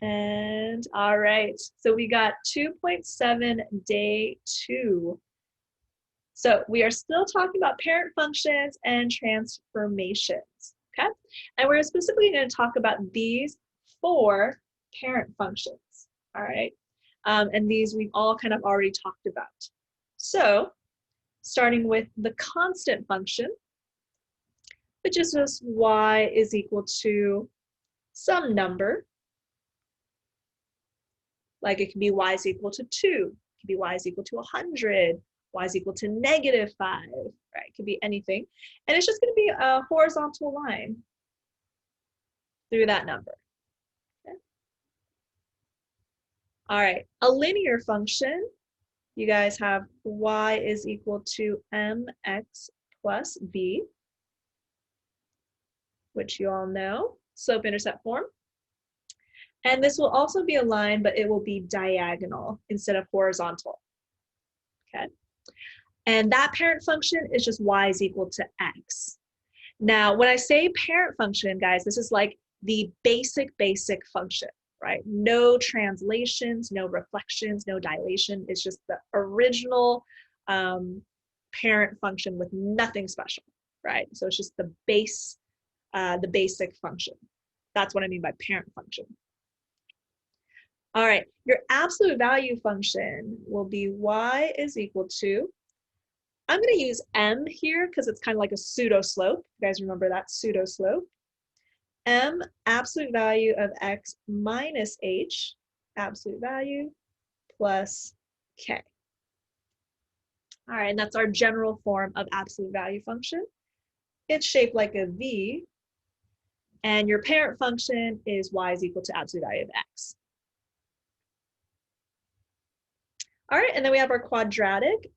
And all right, so we got 2.7 day 2. So we are still talking about parent functions and transformations, okay? And we're specifically going to talk about these 4 parent functions, all right? And these we've all kind of already talked about. So starting with the constant function, which is just y is equal to some number. Like it can be y is equal to 2, it can be y is equal to 100, y is equal to -5, right? It could be anything. And it's just going to be a horizontal line through that number. Okay. All right, a linear function, you guys have y is equal to mx plus b, which you all know, slope-intercept form. And this will also be a line, but it will be diagonal instead of horizontal, okay? And that parent function is just y is equal to x. Now, when I say parent function, guys, this is like the basic function, right? No translations, no reflections, no dilation. It's just the original parent function with nothing special, right? So it's just the basic function. That's what I mean by parent function. All right, your absolute value function will be y is equal to, I'm going to use m here because it's kind of like a pseudo slope. You guys remember that pseudo slope? M absolute value of x minus h, absolute value, plus k. All right, and that's our general form of absolute value function. It's shaped like a V, and your parent function is y is equal to absolute value of x. All right, and then we have our quadratic.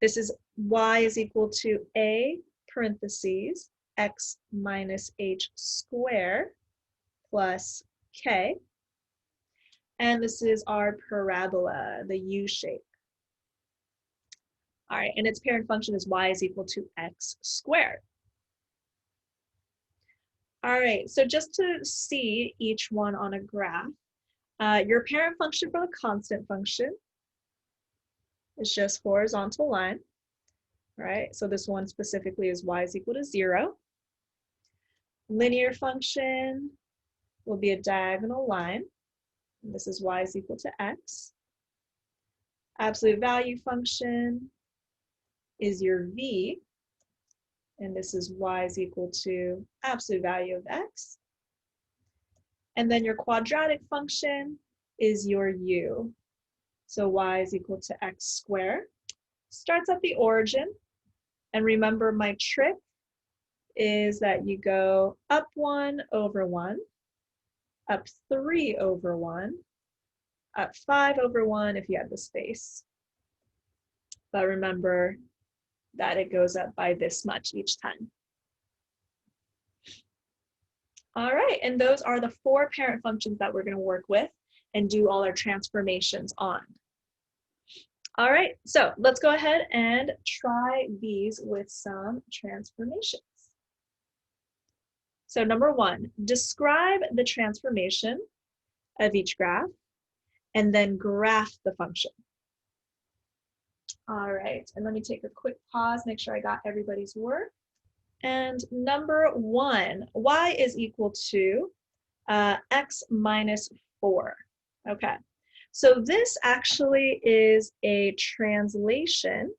This is y is equal to a parentheses x minus h squared plus k. And this is our parabola, the U shape. All right, and its parent function is y is equal to x squared. All right, so just to see each one on a graph, your parent function for the constant function is just horizontal line, right? So this one specifically is y is equal to 0. Linear function will be a diagonal line. And this is y is equal to x. Absolute value function is your v, and this is y is equal to absolute value of x. And then your quadratic function is your u. So y is equal to x squared. Starts at the origin. And remember, my trick is that you go up 1 over 1, up 3 over 1, up 5 over 1 if you have the space. But remember that it goes up by this much each time. All right, and those are the 4 parent functions that we're going to work with and do all our transformations on. All right, so let's go ahead and try these with some transformations. So number 1, describe the transformation of each graph and then graph the function. All right, and let me take a quick pause, make sure I got everybody's work. And number 1, y is equal to x minus 4. Okay, so this actually is a translation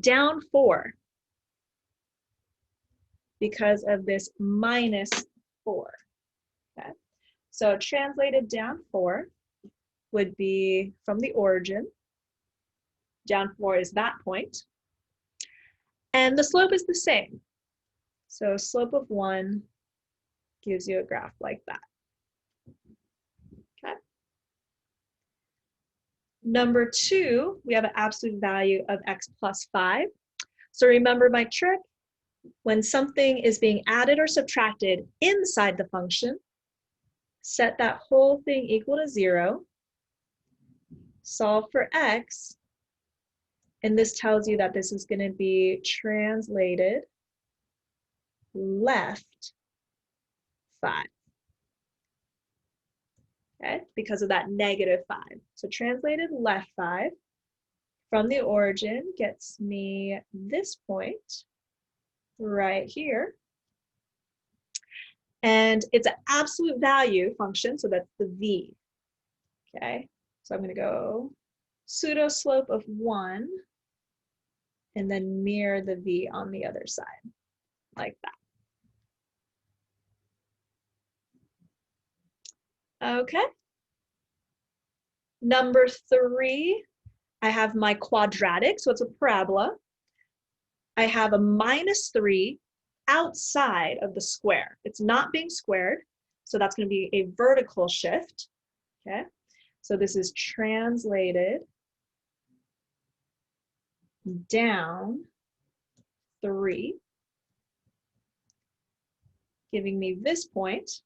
down 4 because of this minus 4. Okay, so translated down 4 would be from the origin. Down 4 is that point. And the slope is the same. So slope of 1 gives you a graph like that. Okay. Number 2, we have an absolute value of x plus 5. So remember my trick, when something is being added or subtracted inside the function, set that whole thing equal to 0, solve for x, and this tells you that this is going to be translated left 5. okay, because of that -5. So translated left 5 from the origin gets me this point right here. And it's an absolute value function, so that's the v, okay? So I'm gonna go pseudo slope of 1 and then mirror the v on the other side, like that. Okay. Number 3, I have my quadratic, so it's a parabola. I have a -3 outside of the square. It's not being squared, so that's going to be a vertical shift, okay? So this is translated down 3, giving me this point.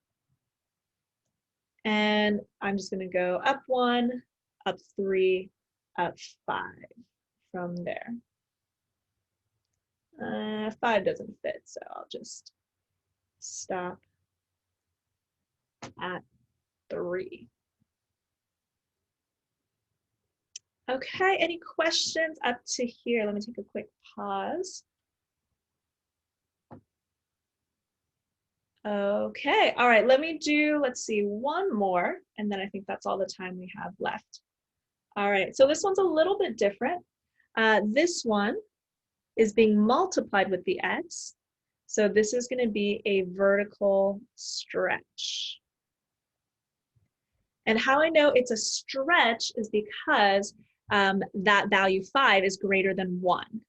And I'm just going to go up 1, up 3, up 5 from there. 5 doesn't fit, so I'll just stop at 3. Okay, any questions up to here? Let me take a quick pause. Okay, all right, let me do, let's see, one more, and then I think that's all the time we have left. All right, so this one's a little bit different. This one is being multiplied with the x, so this is going to be a vertical stretch. And how I know it's a stretch is because that value 5 is greater than 1.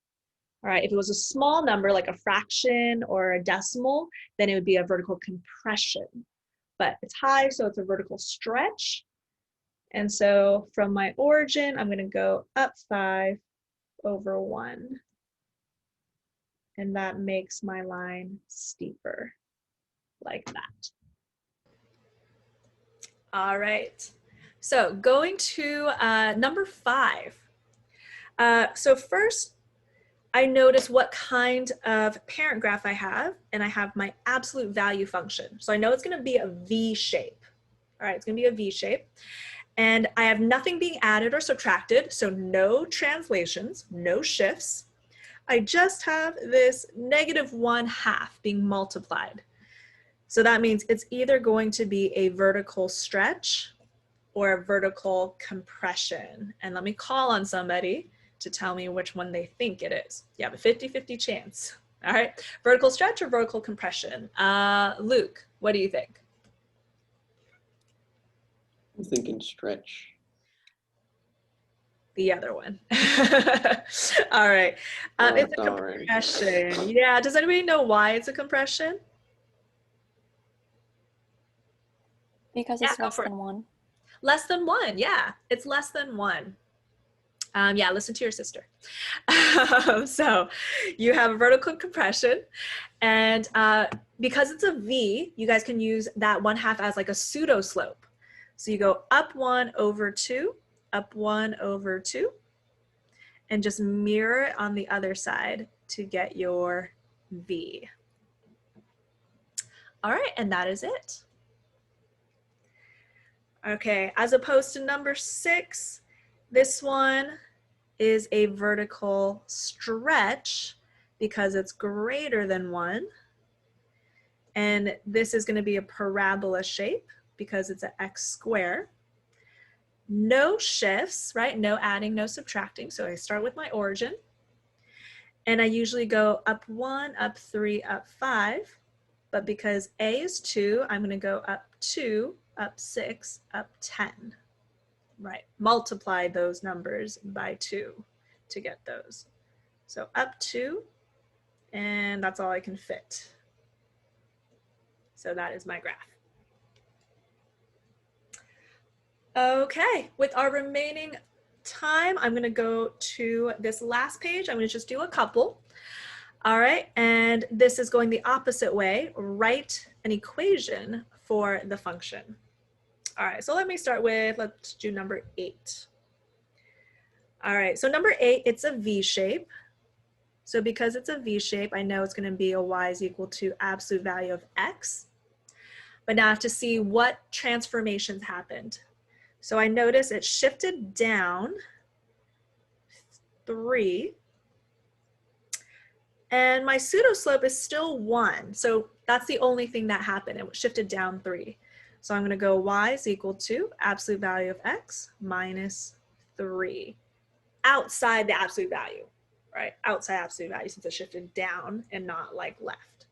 All right, if it was a small number like a fraction or a decimal, then it would be a vertical compression. But it's high, so it's a vertical stretch. And so from my origin, I'm going to go up 5 over 1. And that makes my line steeper, like that. All right, so going to number 5. So first, I notice what kind of parent graph I have, and I have my absolute value function. So I know it's going to be a V shape. All right, it's going to be a V shape. And I have nothing being added or subtracted, so no translations, no shifts. I just have this -1/2 being multiplied. So that means it's either going to be a vertical stretch or a vertical compression. And let me call on somebody to tell me which one they think it is. You have a 50-50 chance. All right, vertical stretch or vertical compression? Luke, what do you think? I'm thinking stretch. The other one. All right, it's a compression. Yeah, does anybody know why it's a compression? Because it's less than 1. Less than 1, yeah, it's less than 1. Yeah, listen to your sister. So you have a vertical compression, and because it's a V, you guys can use that 1/2 as like a pseudo slope. So you go up 1 over 2, up 1 over 2, and just mirror it on the other side to get your V. All right, and that is it. Okay, as opposed to number 6, this one is a vertical stretch because it's greater than 1. And this is going to be a parabola shape because it's an x square. No shifts, right? No adding, no subtracting. So I start with my origin. And I usually go up 1, up 3, up 5. But because A is 2, I'm going to go up 2, up 6, up 10. Right, multiply those numbers by 2 to get those. So up 2, and that's all I can fit. So that is my graph. Okay, with our remaining time, I'm gonna go to this last page. I'm gonna just do a couple. All right, and this is going the opposite way. Write an equation for the function. All right, so let me start with, let's do number 8. All right, so number 8, it's a V shape. So because it's a V shape, I know it's going to be a y is equal to absolute value of x. But now I have to see what transformations happened. So I notice it shifted down 3. And my pseudoslope is still 1. So that's the only thing that happened. It shifted down 3. So I'm going to go y is equal to absolute value of x minus 3. Outside the absolute value, right? Outside absolute value, since it shifted down and not like left.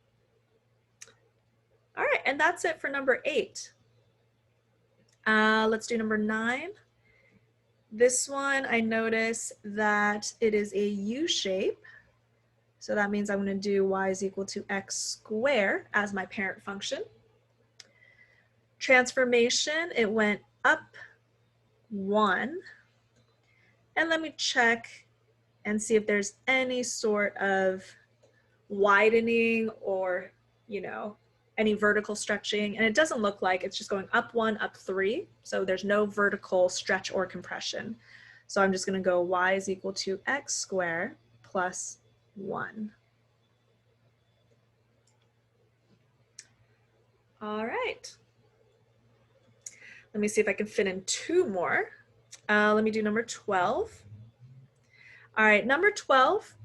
All right, and that's it for number 8. Let's do number 9. This one, I notice that it is a U shape. So that means I'm going to do y is equal to x squared as my parent function. Transformation, it went up 1. And let me check and see if there's any sort of widening or, you know, any vertical stretching. And it doesn't look like, it's just going up 1, up 3. So there's no vertical stretch or compression. So I'm just going to go y is equal to x squared plus 1. All right. Let me see if I can fit in 2 more. Let me do number 12. All right, number 12,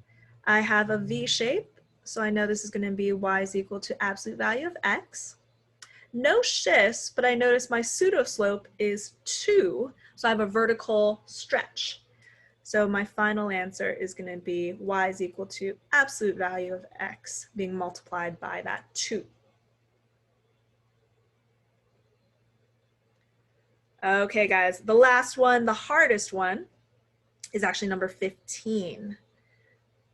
I have a V shape. So I know this is going to be y is equal to absolute value of x. No shifts, but I notice my pseudoslope is 2. So I have a vertical stretch. So my final answer is going to be y is equal to absolute value of x being multiplied by that 2. Okay, guys, the last one, the hardest one, is actually number 15.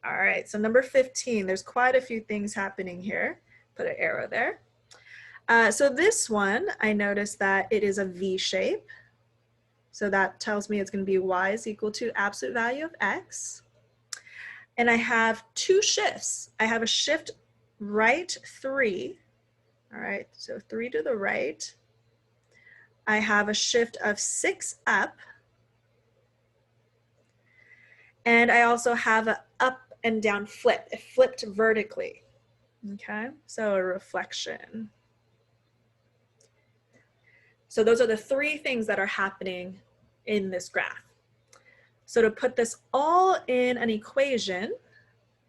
All right, so number 15, there's quite a few things happening here. Put an arrow there. So this one, I noticed that it is a V shape. So that tells me it's going to be y is equal to absolute value of x. And I have 2 shifts. I have a shift right 3. All right, so 3 to the right. I have a shift of 6 up. And I also have an up and down flip. It flipped vertically. Okay, so a reflection. So those are the 3 things that are happening in this graph. So to put this all in an equation,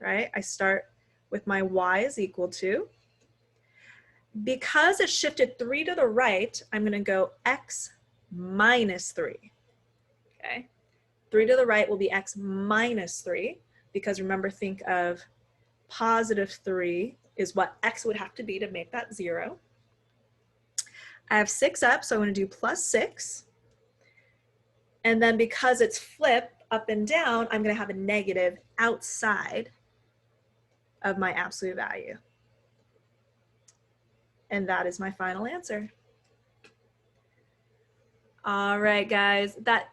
right, I start with my y is equal to, because it shifted 3 to the right, I'm going to go x minus 3. Okay, 3 to the right will be x minus 3, because remember, think of positive 3 is what x would have to be to make that 0. I have 6 up, so I'm going to do plus 6. And then because it's flipped up and down, I'm going to have a negative outside of my absolute value. And that is my final answer. All right, guys, that